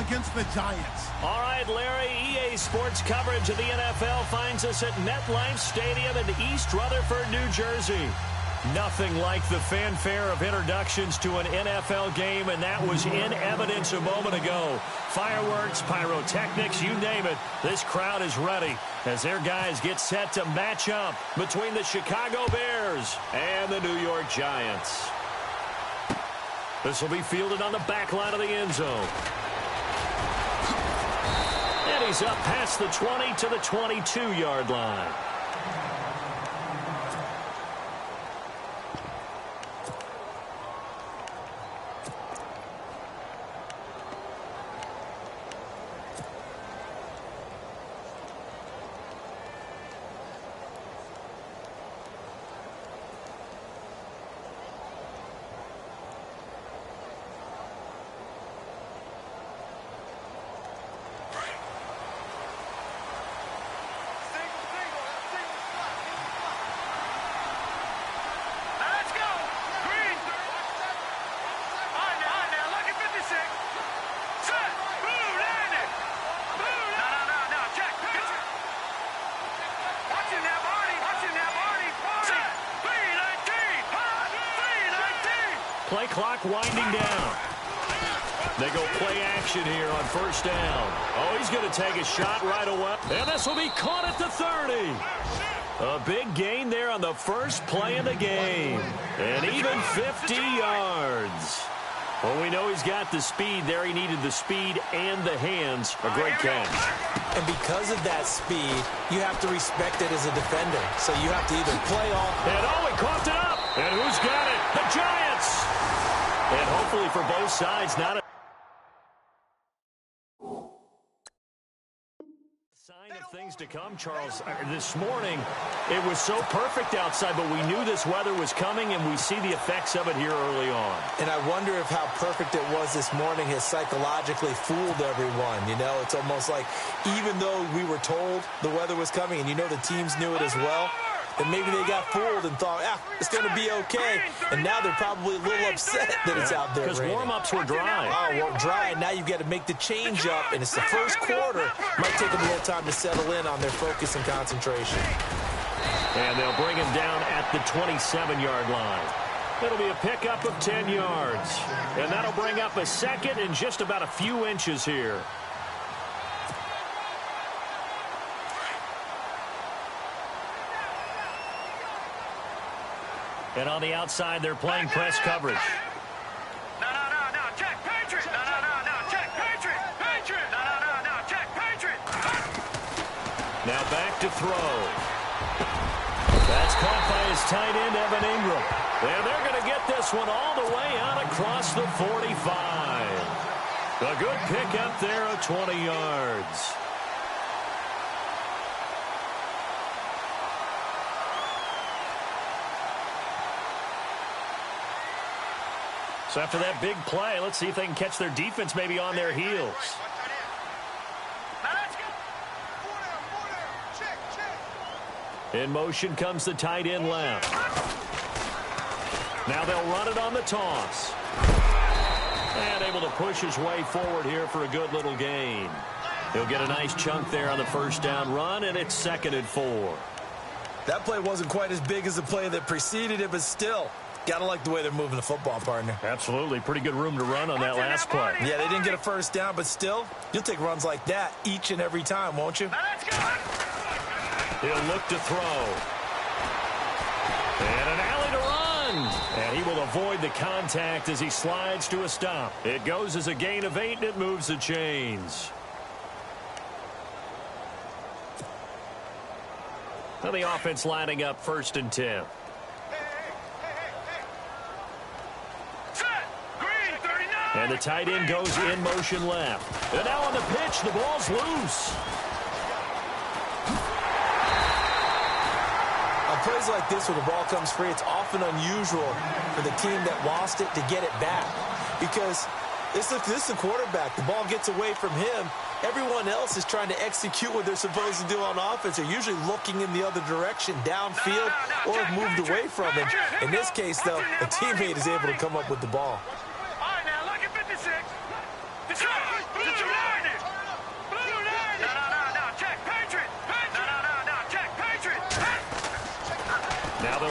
against the Giants. All right, Larry, EA Sports coverage of the NFL finds us at MetLife Stadium in East Rutherford, New Jersey. Nothing like the fanfare of introductions to an NFL game, and that was in evidence a moment ago. Fireworks, pyrotechnics, you name it. This crowd is ready as their guys get set to match up between the Chicago Bears and the New York Giants. This will be fielded on the back line of the end zone. And he's up past the 20 to the 22-yard line. Play clock winding down. They go play action here on first down. Oh, he's going to take a shot right away. And this will be caught at the 30. A big gain there on the first play of the game. And even 50 yards. Well, we know he's got the speed there. He needed the speed and the hands. A great catch. And because of that speed, you have to respect it as a defender. So you have to either play off. And oh, he coughed it up. And who's got it? The Giants. And hopefully for both sides, not a sign of things to come, Charles. This morning, it was so perfect outside, but we knew this weather was coming, and we see the effects of it here early on. And I wonder if how perfect it was this morning has psychologically fooled everyone. You know, it's almost like even though we were told the weather was coming, and you know the teams knew it as well, and maybe they got fooled and thought, it's going to be okay. And now they're probably a little upset that it's out there. Because warm-ups were dry. Oh, well, dry. And now you've got to make the change up. And it's the first quarter. Might take them a little time to settle in on their focus and concentration. And they'll bring him down at the 27-yard line. It'll be a pickup of 10 yards. And that'll bring up a second in just about a few inches here. And on the outside, they're playing press coverage. No, check, Patriot. No, check, Patriot. No, check, Patriot. Now back to throw. That's caught by his tight end, Evan Ingram. And they're going to get this one all the way out across the 45. A good pickup there of 20 yards. So after that big play, let's see if they can catch their defense maybe on their heels. In motion comes the tight end left. Now they'll run it on the toss. And able to push his way forward here for a good little gain. He'll get a nice chunk there on the first down run, and it's 2nd and 4. That play wasn't quite as big as the play that preceded it, but still. Gotta like the way they're moving the football, partner. Absolutely. Pretty good room to run on that last play. Yeah, they didn't get a first down, but still, you'll take runs like that each and every time, won't you? He'll look to throw. And an alley to run. And he will avoid the contact as he slides to a stop. It goes as a gain of 8, and it moves the chains. Now the offense lining up 1st and 10. And the tight end goes in motion left. And now on the pitch, the ball's loose. On plays like this where the ball comes free, it's often unusual for the team that lost it to get it back. Because this is the quarterback. The ball gets away from him. Everyone else is trying to execute what they're supposed to do on offense. They're usually looking in the other direction, downfield, or have moved away from him. In this case, though, a teammate is able to come up with the ball. All right, now look at 56.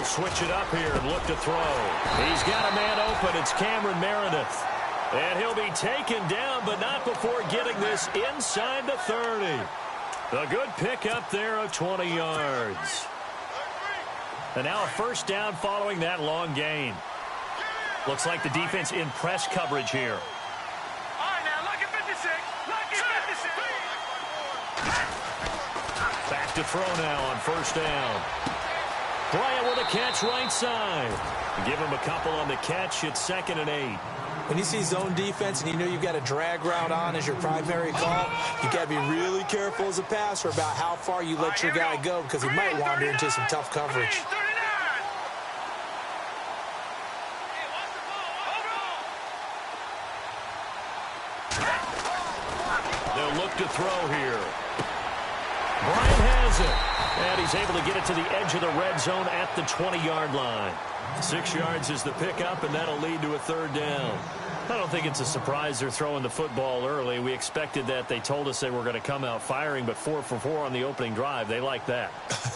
They'll switch it up here and look to throw. He's got a man open. It's Cameron Meredith. And he'll be taken down, but not before getting this inside the 30. A good pickup there of 20 yards. And now a first down following that long gain. Looks like the defense in press coverage here. All right, now look at 56. Look at 56. Back to throw now on first down. Bryant with a catch right side. Give him a couple on the catch. It's 2nd and 8. When you see zone defense and you know you've got a drag route on as your primary call, you got to be really careful as a passer about how far you let your guy go because he might wander into some tough coverage. They'll look to throw here. Bryant has it. And he's able to get it to the edge of the red zone at the 20-yard line. 6 yards is the pickup, and that'll lead to a 3rd down. I don't think it's a surprise they're throwing the football early. We expected that. They told us they were going to come out firing, but 4 for 4 on the opening drive. They like that.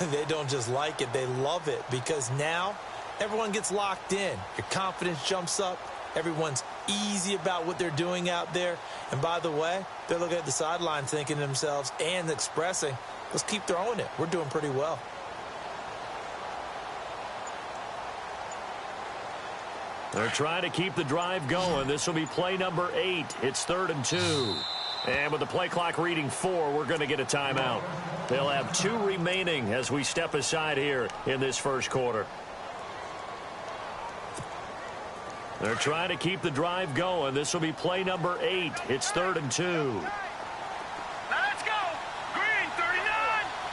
They don't just like it. They love it because now everyone gets locked in. Your confidence jumps up. Everyone's easy about what they're doing out there. And by the way, they're looking at the sideline thinking to themselves and expressing, let's keep throwing it. We're doing pretty well. They're trying to keep the drive going. This will be play number 8. It's 3rd and 2. And with the play clock reading 4, we're going to get a timeout. They'll have 2 remaining as we step aside here in this first quarter. They're trying to keep the drive going. This will be play number 8. It's 3rd and 2. Now let's go. Green, 39.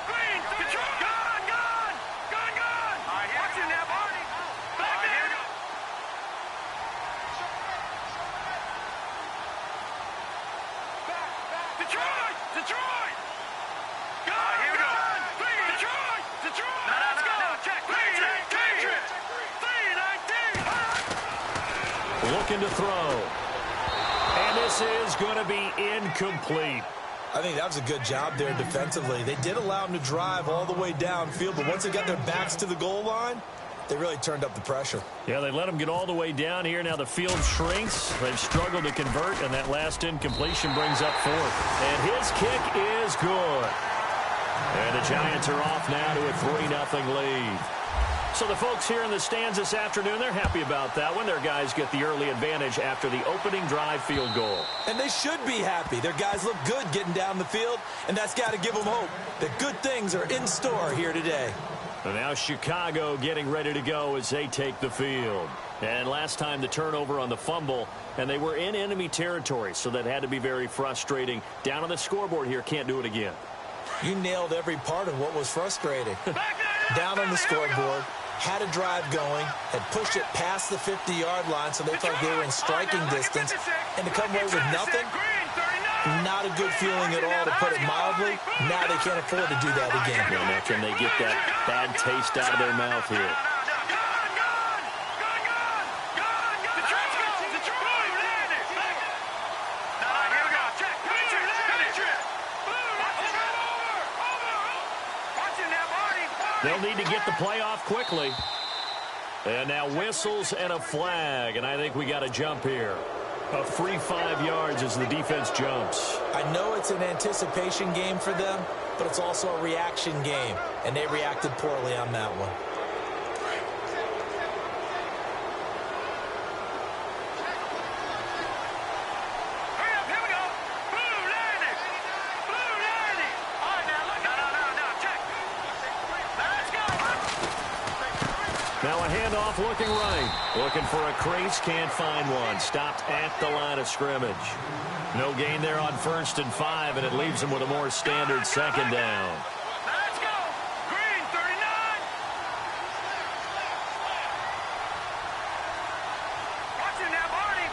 Green, control. Gone. All right, watch it now, Barney. Back there. Detroit. Gone. Here we go. Detroit. Now let's go. Check. Patriot. 3-19. Looking to throw. And this is going to be incomplete. I think that was a good job there defensively. They did allow them to drive all the way downfield, but once they got their backs to the goal line, they really turned up the pressure. Yeah, they let them get all the way down here. Now the field shrinks. They've struggled to convert, and that last incompletion brings up 4th. And his kick is good. And the Giants are off now to a 3-0 lead. So the folks here in the stands this afternoon, they're happy about that one. Their guys get the early advantage after the opening drive field goal. And they should be happy. Their guys look good getting down the field, and that's got to give them hope that good things are in store here today. And now Chicago getting ready to go as they take the field. And last time the turnover on the fumble, and they were in enemy territory, so that had to be very frustrating. Down on the scoreboard here, can't do it again. You nailed every part of what was frustrating. Down on the scoreboard, had a drive going, had pushed it past the 50-yard line, so they felt they were in striking distance, and to come away with nothing, not a good feeling at all, to put it mildly. Now they can't afford to do that again. Well, now can they get that bad taste out of their mouth here? They'll need to get the play off quickly. And now whistles and a flag, and I think we got a jump here. A free 5 yards as the defense jumps. I know it's an anticipation game for them, but it's also a reaction game, and they reacted poorly on that one. Now a handoff looking right. Looking for a crease, can't find one. Stopped at the line of scrimmage. No gain there on 1st and 5, and it leaves them with a more standard 2nd down. Let's go. Green, 39. Watch it now, Barney.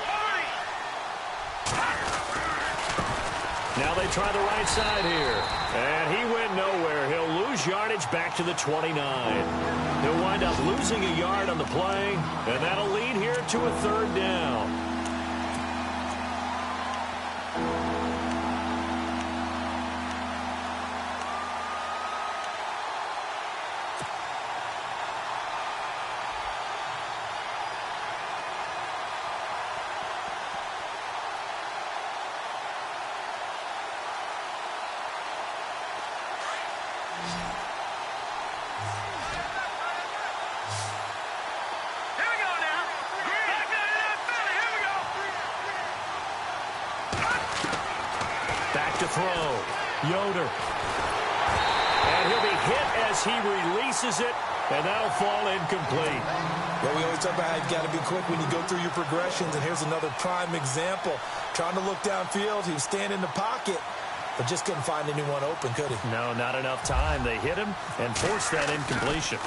Now they try the right side here. And he went nowhere. He'll lose yardage back to the 29. He'll wind up losing a yard on the play, and that'll lead here to a 3rd down. Back to throw. Yoder. And he'll be hit as he releases it, and that'll fall incomplete. Well, we always talk about how you've got to be quick when you go through your progressions, and here's another prime example. Trying to look downfield, he was standing in the pocket, but just couldn't find anyone open, could he? No, not enough time. They hit him and forced that incompletion.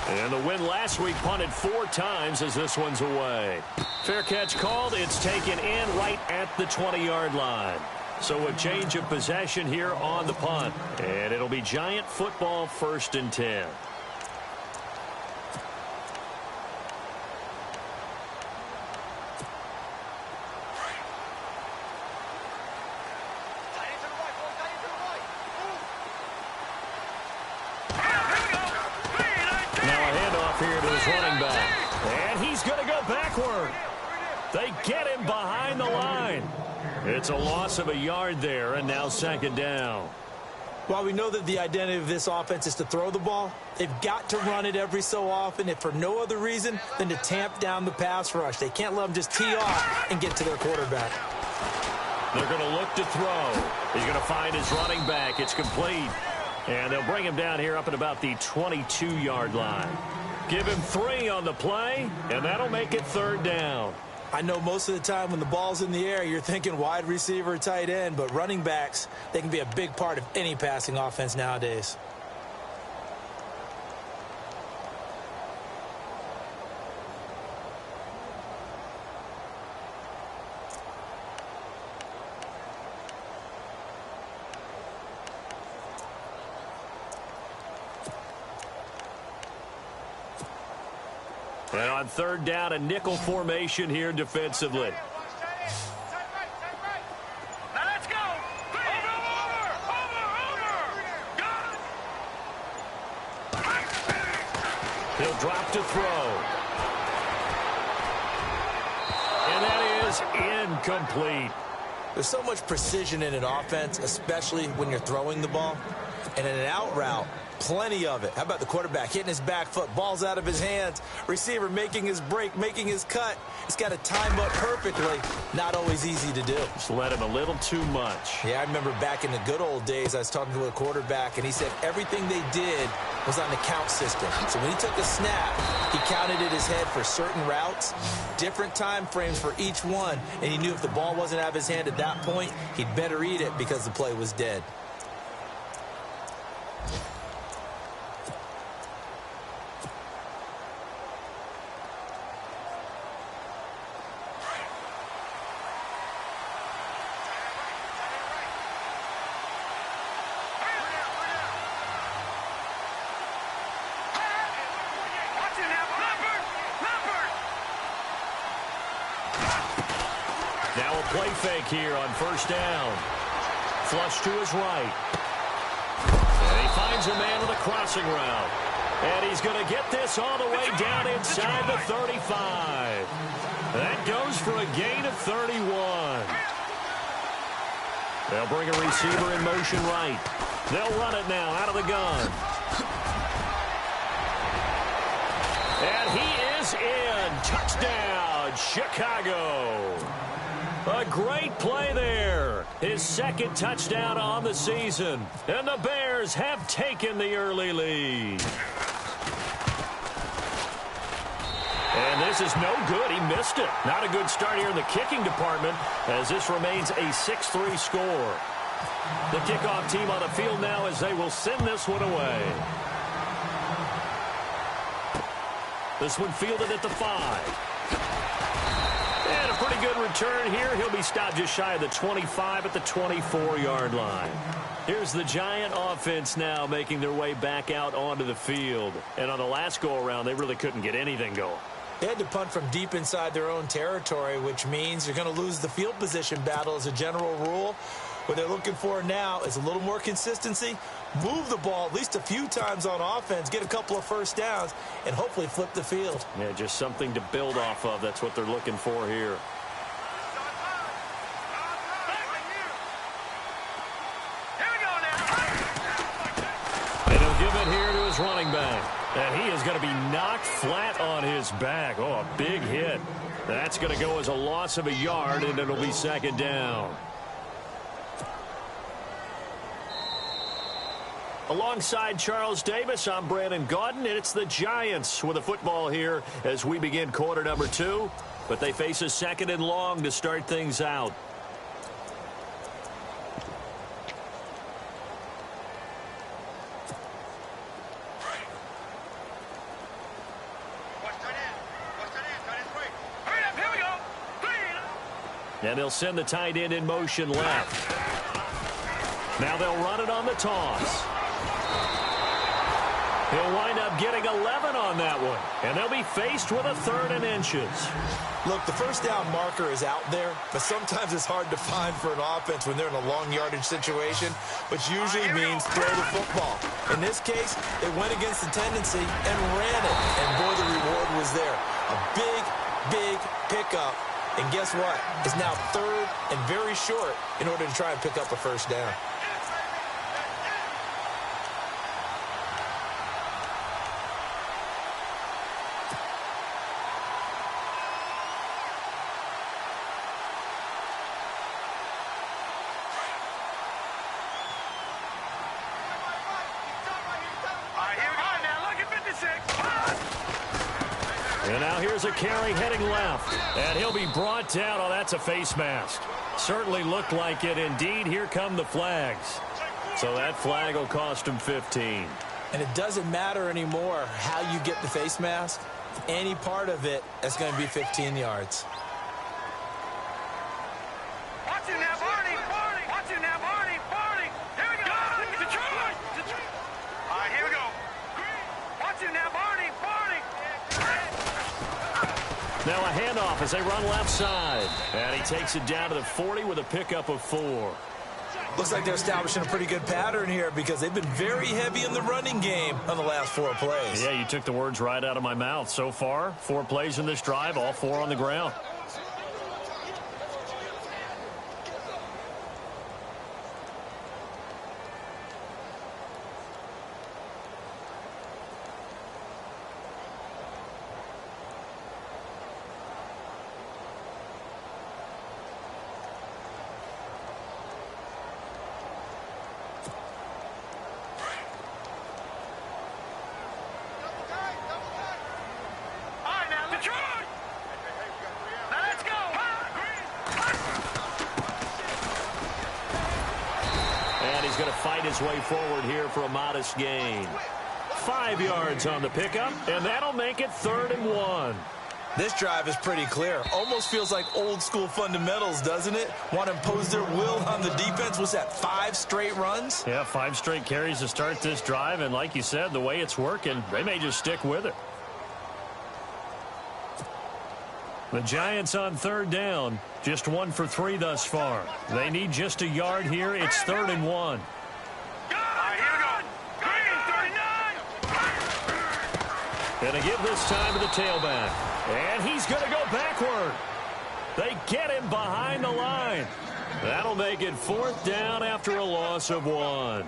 And the win last week punted 4 times as this one's away. Fair catch called. It's taken in right at the 20-yard line. So a change of possession here on the punt. And it'll be Giant football 1st and 10. Running back, and he's going to go backward. They get him behind the line. It's a loss of a yard there, and now 2nd down. While we know that the identity of this offense is to throw the ball, they've got to run it every so often, if for no other reason than to tamp down the pass rush. They can't let them just tee off and get to their quarterback. They're going to look to throw. He's going to find his running back. It's complete. And they'll bring him down here up at about the 22-yard line. Give him 3 on the play, and that'll make it 3rd down. I know most of the time when the ball's in the air, you're thinking wide receiver, tight end, but running backs, they can be a big part of any passing offense nowadays. And on 3rd down, a nickel formation here defensively. Now let's go. Over. He'll drop to throw. And that is incomplete. There's so much precision in an offense, especially when you're throwing the ball. And in an out route, plenty of it. How about the quarterback hitting his back foot, ball's out of his hands, receiver making his break, making his cut. He's got to time up perfectly. Not always easy to do. Just let him a little too much. Yeah, I remember back in the good old days, I was talking to a quarterback, and he said everything they did was on the count system. So when he took a snap, he counted in his head for certain routes, different time frames for each one, and he knew if the ball wasn't out of his hand at that point, he'd better eat it because the play was dead. Now a play fake here on 1st down. Flush to his right. And he finds a man with a crossing route. And he's going to get this all the way down inside the 35. That goes for a gain of 31. They'll bring a receiver in motion right. They'll run it now out of the gun. And he is in. Touchdown, Chicago. A great play there. His 2nd touchdown on the season. And the Bears have taken the early lead. And this is no good. He missed it. Not a good start here in the kicking department as this remains a 6-3 score. The kickoff team on the field now as they will send this one away. This one fielded at the 5. And a pretty good return here. He'll be stopped just shy of the 25 at the 24-yard line. Here's the Giant offense now making their way back out onto the field. And on the last go-around, they really couldn't get anything going. They had to punt from deep inside their own territory, which means you're going to lose the field position battle as a general rule. What they're looking for now is a little more consistency, move the ball at least a few times on offense, get a couple of 1st downs, and hopefully flip the field. Yeah, just something to build off of. That's what they're looking for here. And he'll give it here to his running back. And he is going to be knocked flat on his back. Oh, a big hit. That's going to go as a loss of a yard, and it'll be 2nd down. Alongside Charles Davis, I'm Brandon Gaudin, and it's the Giants with the football here as we begin quarter number 2. But they face a 2nd and long to start things out. And they'll send the tight end in motion left. Now they'll run it on the toss. He'll wind up getting 11 on that one. And they'll be faced with a 3rd and inches. Look, the first down marker is out there, but sometimes it's hard to find for an offense when they're in a long yardage situation, which usually means throw the football. In this case, they went against the tendency and ran it. And boy, the reward was there. A big, big pickup. And guess what? It's now 3rd and very short in order to try and pick up a first down. And now here's a carry heading left. And he'll be brought down. Oh, that's a face mask. Certainly looked like it. Indeed, here come the flags. So that flag will cost him 15. And it doesn't matter anymore how you get the face mask. Any part of it is going to be 15 yards. Watch it now, Barney. Watch it now, Barney. Here we go. Detroit. All right, here we go. Watch it now, Barney. Now a handoff as they run left side. And he takes it down to the 40 with a pickup of 4. Looks like they're establishing a pretty good pattern here because they've been very heavy in the running game on the last 4 plays. Yeah, you took the words right out of my mouth. So far, 4 plays in this drive, all 4 on the ground. Going to fight his way forward here for a modest gain. 5 yards on the pickup, and that'll make it 3rd and 1. This drive is pretty clear. Almost feels like old school fundamentals, doesn't it? Want to impose their will on the defense. Was that 5 straight runs? Yeah, 5 straight carries to start this drive, and like you said, the way it's working, they may just stick with it. The Giants on 3rd down, just 1 for 3 thus far. They need just a yard here. It's 3rd and 1. And a give this time to the tailback. And he's going to go backward. They get him behind the line. That'll make it 4th down after a loss of 1.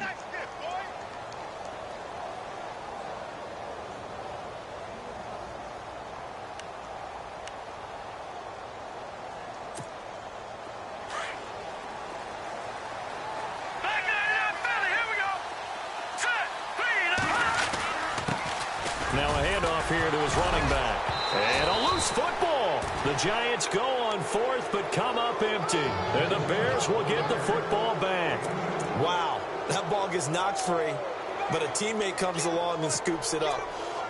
Now a handoff here to his running back. And a loose football. The Giants go on 4th but come up empty. And the Bears will get the football back. Wow, that ball gets knocked free, but a teammate comes along and scoops it up.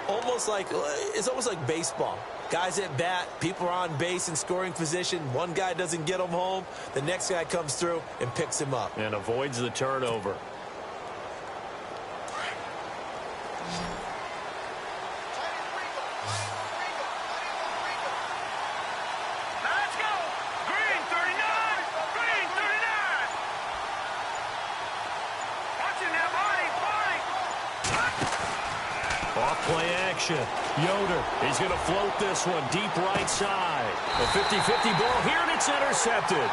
It's almost like baseball. Guys at bat, people are on base in scoring position. One guy doesn't get him home. The next guy comes through and picks him up. And avoids the turnover. Play action. Yoder, he's going to float this one deep right side. A 50-50 ball here, and it's intercepted.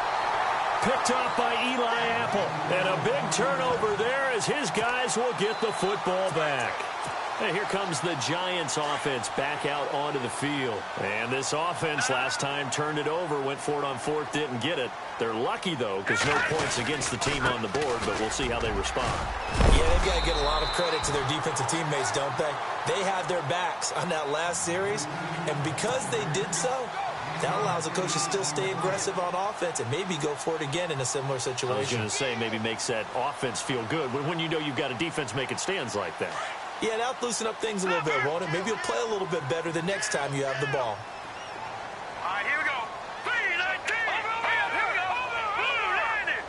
Picked off by Eli Apple. And a big turnover there as his guys will get the football back. And here comes the Giants offense back out onto the field. And this offense last time turned it over, went for it on fourth, didn't get it. They're lucky, though, because no points against the team on the board, but we'll see how they respond. Yeah, they've got to get a lot of credit to their defensive teammates, don't they? They had their backs on that last series, and because they did so, that allows the coach to still stay aggressive on offense and maybe go for it again in a similar situation. I was going to say maybe makes that offense feel good when you know you've got a defense making stands like that. Yeah, that'll loosen up things a little bit, won't it? Maybe you'll play a little bit better the next time you have the ball. All right, here we go. 3-19. Here we go. Blue, landed.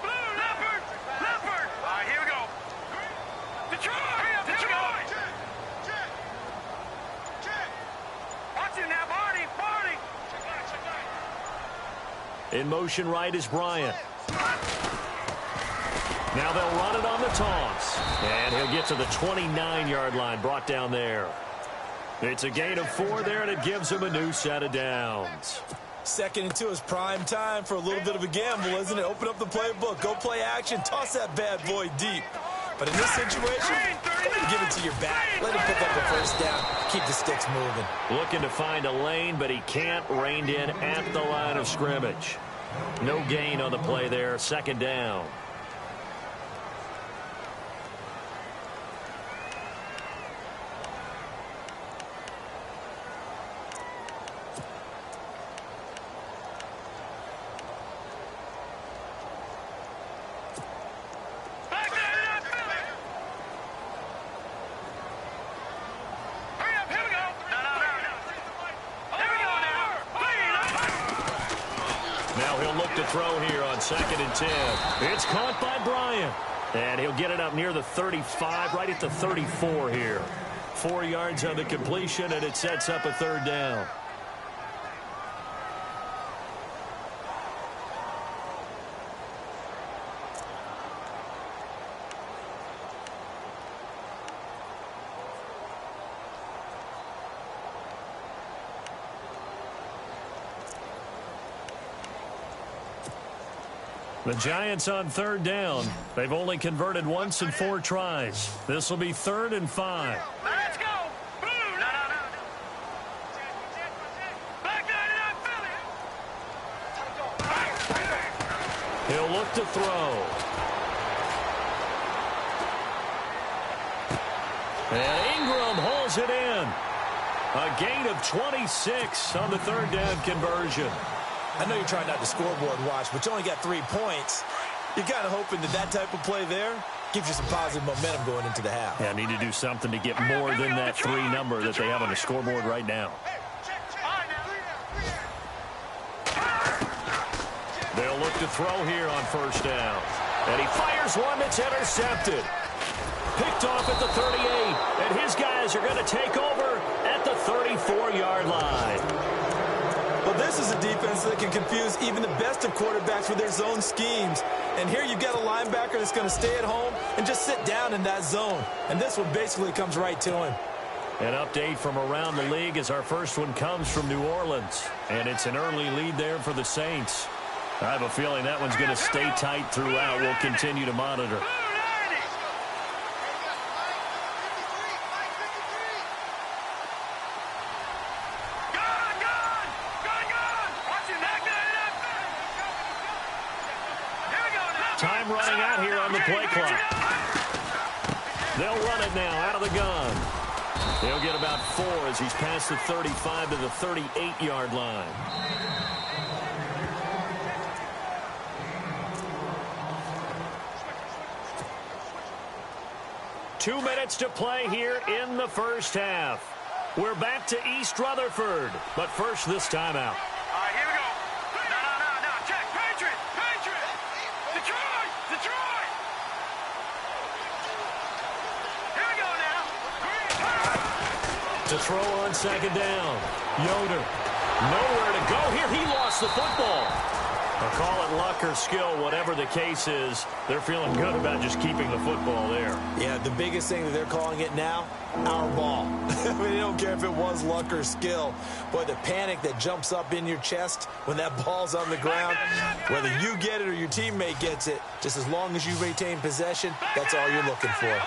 Blue, leopard. Leopard. All right, here we go. Detroit. Detroit. Watch it now, Barney. Barney. In motion right is Bryant. Now they'll run it on the toss. And he'll get to the 29-yard line, brought down there. It's a gain of 4 there, and it gives him a new set of downs. 2nd and 2 is prime time for a little bit of a gamble, isn't it? Open up the playbook, go play action, toss that bad boy deep. But in this situation, give it to your back. Let him pick up the first down. Keep the sticks moving. Looking to find a lane, but he can't. Reined in at the line of scrimmage. No gain on the play there. 2nd down. Throw here on 2nd and 10. It's caught by Bryant. And he'll get it up near the 35, right at the 34 here. 4 yards on the completion, and it sets up a 3rd down. The Giants on 3rd down. They've only converted once in 4 tries. This will be 3rd and 5. Let's go. Blue. No. Back 99, Philly. He'll look to throw. And Ingram hauls it in. A gain of 26 on the 3rd down conversion. I know you're trying not to scoreboard watch, but you only got 3 points. You're kind of hoping that type of play there gives you some positive momentum going into the half. Yeah, need to do something to get more than that 3 number that they have on the scoreboard right now. They'll look to throw here on 1st down. And he fires one that's intercepted. Picked off at the 38. And his guys are going to take over at the 34-yard line. Well, this is a defense that can confuse even the best of quarterbacks with their zone schemes. And here you've got a linebacker that's going to stay at home and just sit down in that zone. And this one basically comes right to him. An update from around the league as our first one comes from New Orleans. And it's an early lead there for the Saints. I have a feeling that one's going to stay tight throughout. We'll continue to monitor. Time running out here on the play clock. They'll run it now out of the gun. He'll get about 4 as he's past the 35 to the 38-yard line. Two minutes to play here in the first half. We're back to East Rutherford, but first this timeout. All right, here we go. No. Check. Patriot. Detroit. Here we go now. To throw on 2nd down. Yoder. Nowhere to go here. He lost the football. I'll call it luck or skill, whatever the case is. They're feeling good about just keeping the football there. Yeah, the biggest thing that they're calling it now, our ball. I mean, they don't care if it was luck or skill. Boy, the panic that jumps up in your chest when that ball's on the ground, whether you get it or your teammate gets it, just as long as you retain possession, that's all you're looking for.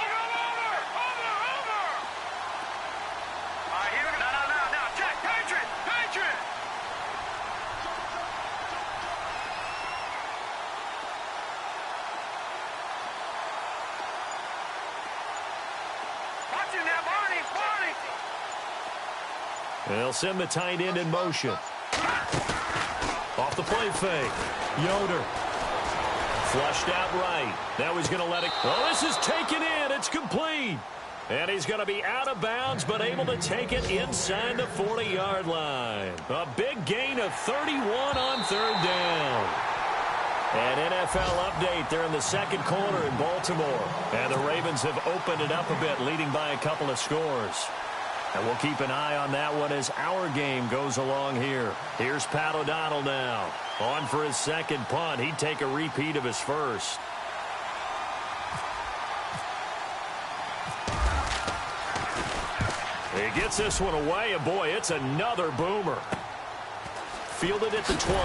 They'll send the tight end in motion. Off the play fake. Yoder. Flushed out right. Now he's going to let it. Oh, this is taken in. It's complete. And he's going to be out of bounds, but able to take it inside the 40-yard line. A big gain of 31 on third down. An NFL update. They're in the second quarter in Baltimore. And the Ravens have opened it up a bit, leading by a couple of scores. And we'll keep an eye on that one as our game goes along here. Here's Pat O'Donnell now. On for his second punt. He'd take a repeat of his first. He gets this one away, and boy, it's another boomer. Fielded at the 20.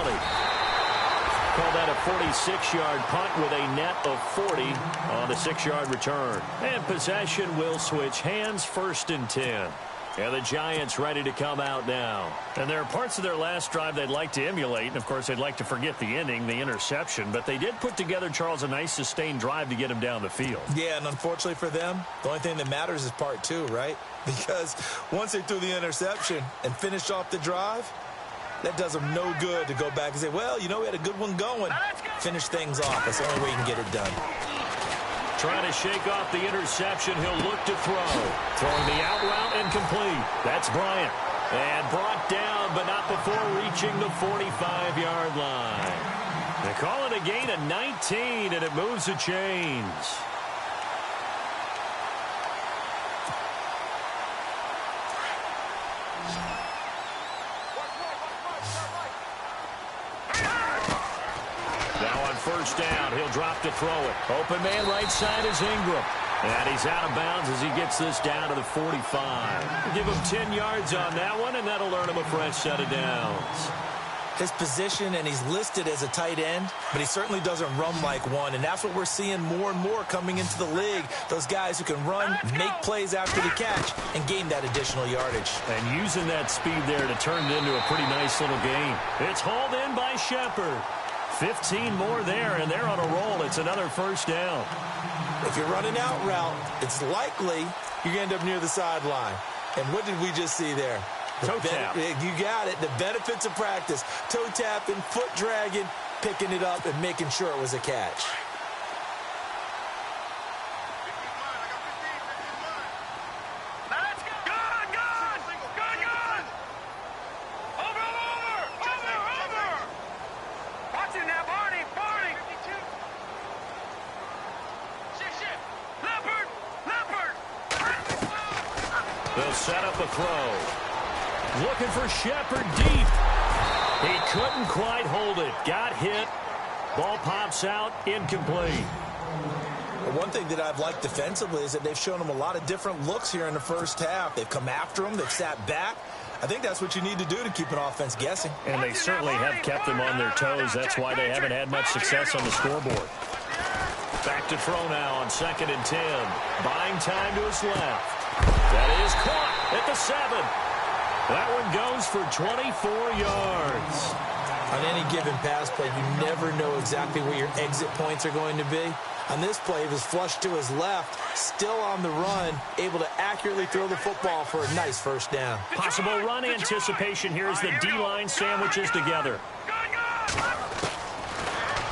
Call that a 46-yard punt with a net of 40 on the 6-yard return. And possession will switch hands, 1st and 10. And the Giants ready to come out now. And there are parts of their last drive they'd like to emulate. And, of course, they'd like to forget the ending, the interception. But they did put together, Charles, a nice sustained drive to get him down the field. Yeah, and unfortunately for them, the only thing that matters is part 2, right? Because once they threw the interception and finished off the drive, that does them no good to go back and say, well, you know, we had a good one going. Finish things off. That's the only way you can get it done. Trying to shake off the interception. He'll look to throw. Throwing the out route and complete. That's Bryant. And brought down, but not before reaching the 45-yard line. They call it a gain of 19, and it moves the chains. First down. He'll drop to throw it. Open man right side is Ingram. And he's out of bounds as he gets this down to the 45. Give him 10 yards on that one, and that'll earn him a fresh set of downs. His position, and he's listed as a tight end, but he certainly doesn't run like one, and that's what we're seeing more and more coming into the league. Those guys who can run, make plays after the catch, and gain that additional yardage. And using that speed there to turn it into a pretty nice little gain. It's hauled in by Shepard. 15 more there, and they're on a roll. It's another first down. If you're running out route, it's likely you're going to end up near the sideline. And what did we just see there? Toe tap. You got it. The benefits of practice. Toe tapping, foot dragging, picking it up, and making sure it was a catch. They'll set up a throw. Looking for Shepard deep. He couldn't quite hold it. Got hit. Ball pops out. Incomplete. One thing that I've liked defensively is that they've shown him a lot of different looks here in the first half. They've come after him. They've sat back. I think that's what you need to do to keep an offense guessing. And they certainly have kept them on their toes. That's why they haven't had much success on the scoreboard. Back to throw now on 2nd and 10. Buying time to his left. That is caught at the 7. That one goes for 24 yards. On any given pass play, you never know exactly where your exit points are going to be. On this play, he was flushed to his left, still on the run, able to accurately throw the football for a nice first down. Possible run anticipation here as the D-line sandwiches together.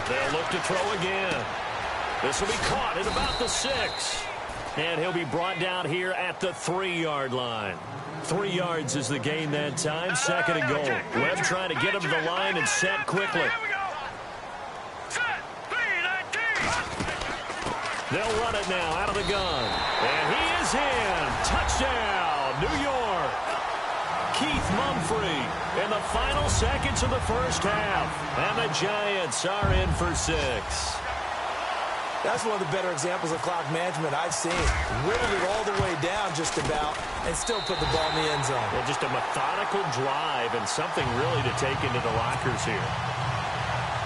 They'll look to throw again. This will be caught at about the 6. And he'll be brought down here at the 3-yard line. 3 yards is the gain that time. 2nd and goal. Webb trying to get him to the line and set quickly. They'll run it now out of the gun. And he is in. Touchdown, New York. Keith Mumphrey in the final seconds of the first half. And the Giants are in for 6. That's one of the better examples of clock management I've seen. Whittled it all the way down just about and still put the ball in the end zone. Well, just a methodical drive and something really to take into the lockers here.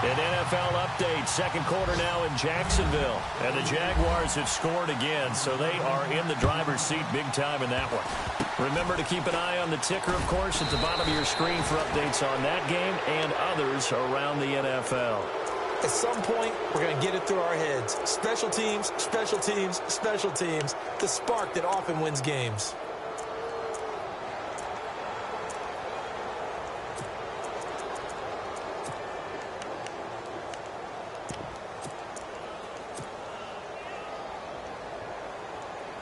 An NFL update, second quarter now in Jacksonville. And the Jaguars have scored again, so they are in the driver's seat big time in that one. Remember to keep an eye on the ticker, of course, at the bottom of your screen for updates on that game and others around the NFL. At some point, we're going to get it through our heads. Special teams, special teams, special teams. The spark that often wins games.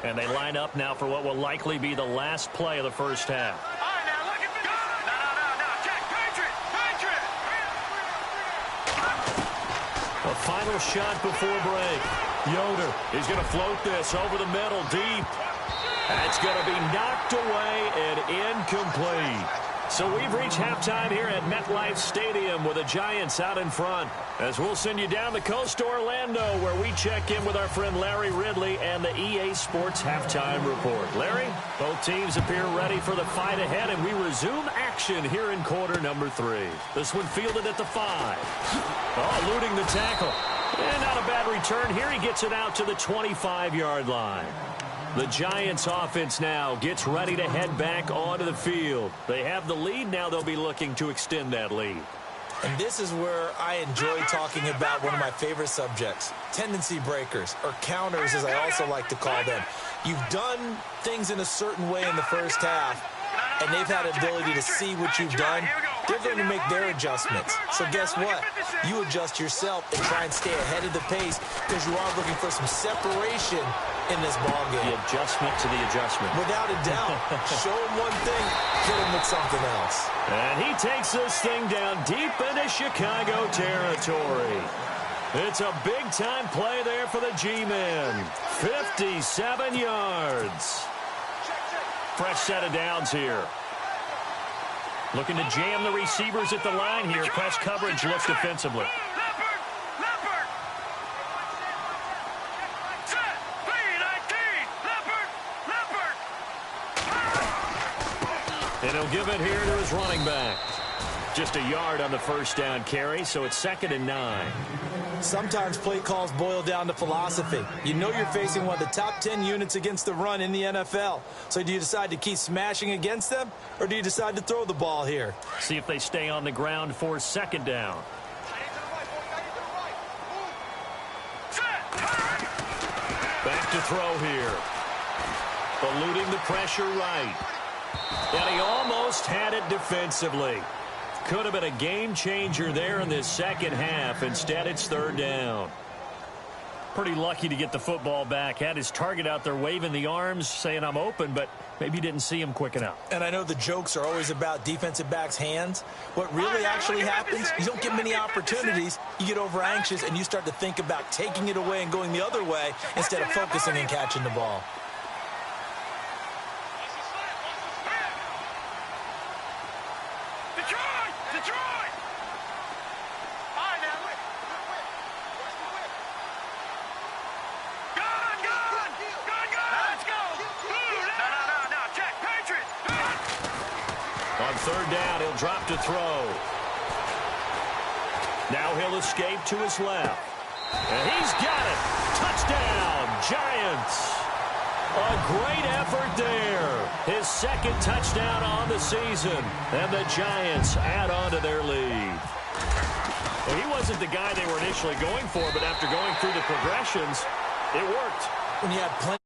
And they line up now for what will likely be the last play of the first half. All right, now look at this. No. Check. Patriot. A final shot before break. Yoder is going to float this over the middle deep. That's going to be knocked away and incomplete. So we've reached halftime here at MetLife Stadium with the Giants out in front. As we'll send you down the coast to Orlando, where we check in with our friend Larry Ridley and the EA Sports Halftime Report. Larry, both teams appear ready for the fight ahead, and we resume action here in quarter number 3. This one fielded at the 5. Oh, eluding the tackle. And not a bad return here. He gets it out to the 25-yard line. The Giants offense now gets ready to head back onto the field. They have the lead. Now they'll be looking to extend that lead. And this is where I enjoy talking about one of my favorite subjects, tendency breakers, or counters as I also like to call them. You've done things in a certain way in the first half, and they've had ability to see what you've done. They're going to make their adjustments. So guess what? You adjust yourself and try and stay ahead of the pace because you are looking for some separation in this ball game. The adjustment to the adjustment. Without a doubt. Show him one thing, hit him with something else. And he takes this thing down deep into Chicago territory. It's a big-time play there for the G-men. 57 yards. Fresh set of downs here. Looking to jam the receivers at the line here. Press coverage looks defensively. Leopard. Set. P19. Leopard. And he'll give it here to his running back. Just a yard on the first down carry, so it's 2nd and 9. Sometimes play calls boil down to philosophy. You know you're facing one of the top 10 units against the run in the NFL. So do you decide to keep smashing against them, or do you decide to throw the ball here? See if they stay on the ground for 2nd down. Back to throw here. Eluding the pressure right. And he almost had it defensively. Could have been a game changer there in this second half. Instead, it's 3rd down. Pretty lucky to get the football back. Had his target out there waving the arms, saying I'm open, but maybe didn't see him quick enough. And I know the jokes are always about defensive backs' hands. What really actually happens, you don't get many opportunities. You get over anxious, and you start to think about taking it away and going the other way instead of focusing and catching the ball. Detroit! All right, now, look. Gun! Let's go! No, check, Patriot! On 3rd down, he'll drop to throw. Now he'll escape to his left. And he's got it! Touchdown, Giants! A great effort there. His 2nd touchdown on the season. And the Giants add on to their lead. Well, he wasn't the guy they were initially going for, but after going through the progressions, it worked. When you have plenty